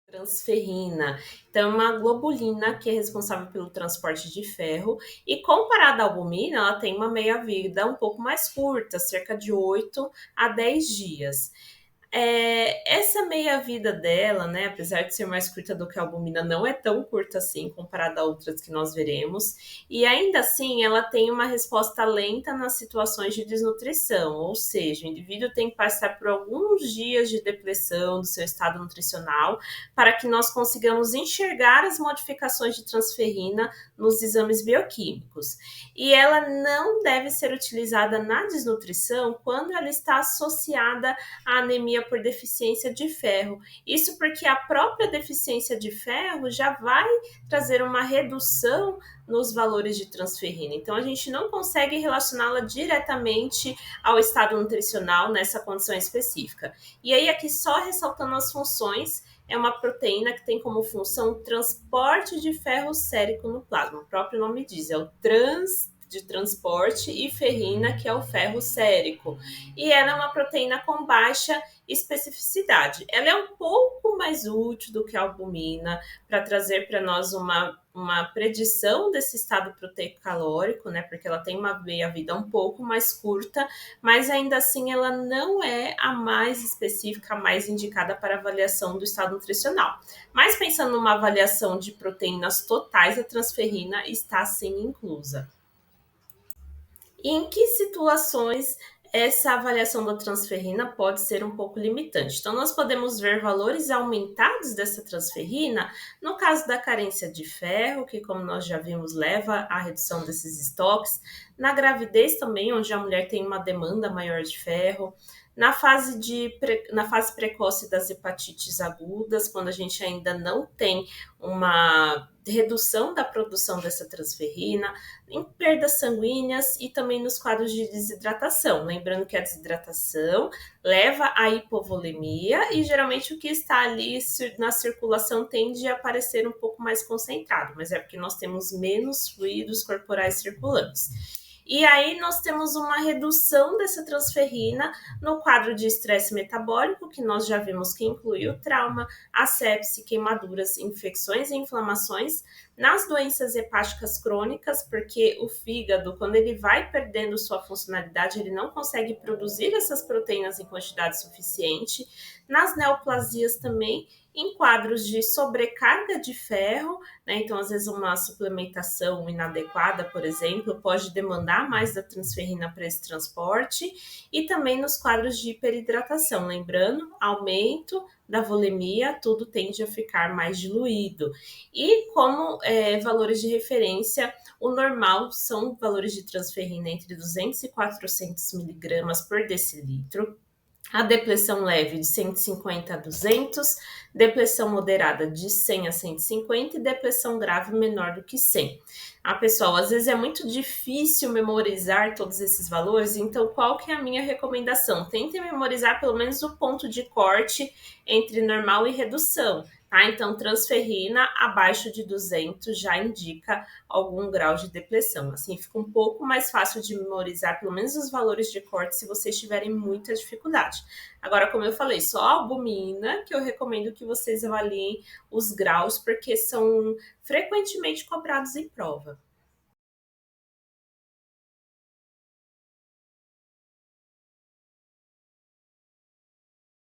Transferrina. Então, é uma globulina que é responsável pelo transporte de ferro e comparada à albumina, ela tem uma meia-vida um pouco mais curta, cerca de 8 a 10 dias. Essa meia-vida dela, né, apesar de ser mais curta do que a albumina, não é tão curta assim comparada a outras que nós veremos. E ainda assim, ela tem uma resposta lenta nas situações de desnutrição, ou seja, o indivíduo tem que passar por alguns dias de depressão do seu estado nutricional para que nós consigamos enxergar as modificações de transferrina nos exames bioquímicos. E ela não deve ser utilizada na desnutrição quando ela está associada à anemia por deficiência de ferro. Isso porque a própria deficiência de ferro já vai trazer uma redução nos valores de transferrina. Então, a gente não consegue relacioná-la diretamente ao estado nutricional nessa condição específica. E aí, aqui só ressaltando as funções, é uma proteína que tem como função o transporte de ferro sérico no plasma. O próprio nome diz, é o de transporte e ferrina, que é o ferro sérico. E ela é uma proteína com baixa especificidade. Ela é um pouco mais útil do que a albumina para trazer para nós uma predição desse estado proteico calórico, né? Porque ela tem uma meia-vida um pouco mais curta, mas ainda assim ela não é a mais específica, a mais indicada para avaliação do estado nutricional. Mas pensando numa avaliação de proteínas totais, a transferrina está sim inclusa. E em que situações essa avaliação da transferrina pode ser um pouco limitante? Então, nós podemos ver valores aumentados dessa transferrina no caso da carência de ferro, que, como nós já vimos, leva à redução desses estoques, na gravidez também, onde a mulher tem uma demanda maior de ferro, na fase precoce das hepatites agudas, quando a gente ainda não tem uma redução da produção dessa transferrina, em perdas sanguíneas e também nos quadros de desidratação. Lembrando que a desidratação leva à hipovolemia e geralmente o que está ali na circulação tende a aparecer um pouco mais concentrado, mas é porque nós temos menos fluidos corporais circulantes. E aí nós temos uma redução dessa transferrina no quadro de estresse metabólico, que nós já vimos que inclui o trauma, a sepse, queimaduras, infecções e inflamações, nas doenças hepáticas crônicas, porque o fígado, quando ele vai perdendo sua funcionalidade, ele não consegue produzir essas proteínas em quantidade suficiente, nas neoplasias também, em quadros de sobrecarga de ferro, né? Então, às vezes, uma suplementação inadequada, por exemplo, pode demandar mais da transferrina para esse transporte, e também nos quadros de hiperidratação. Lembrando, aumento da volemia, tudo tende a ficar mais diluído. E como valores de referência, o normal são valores de transferrina entre 200 e 400 miligramas por decilitro. A depressão leve de 150 a 200, depressão moderada de 100 a 150 e depressão grave menor do que 100. Pessoal, às vezes é muito difícil memorizar todos esses valores, então qual que é a minha recomendação? Tentem memorizar pelo menos o ponto de corte entre normal e redução. Tá? Então, transferrina abaixo de 200 já indica algum grau de depressão. Assim, fica um pouco mais fácil de memorizar pelo menos os valores de corte se vocês tiverem muita dificuldade. Agora, como eu falei, só a albumina que eu recomendo que vocês avaliem os graus, porque são frequentemente cobrados em prova.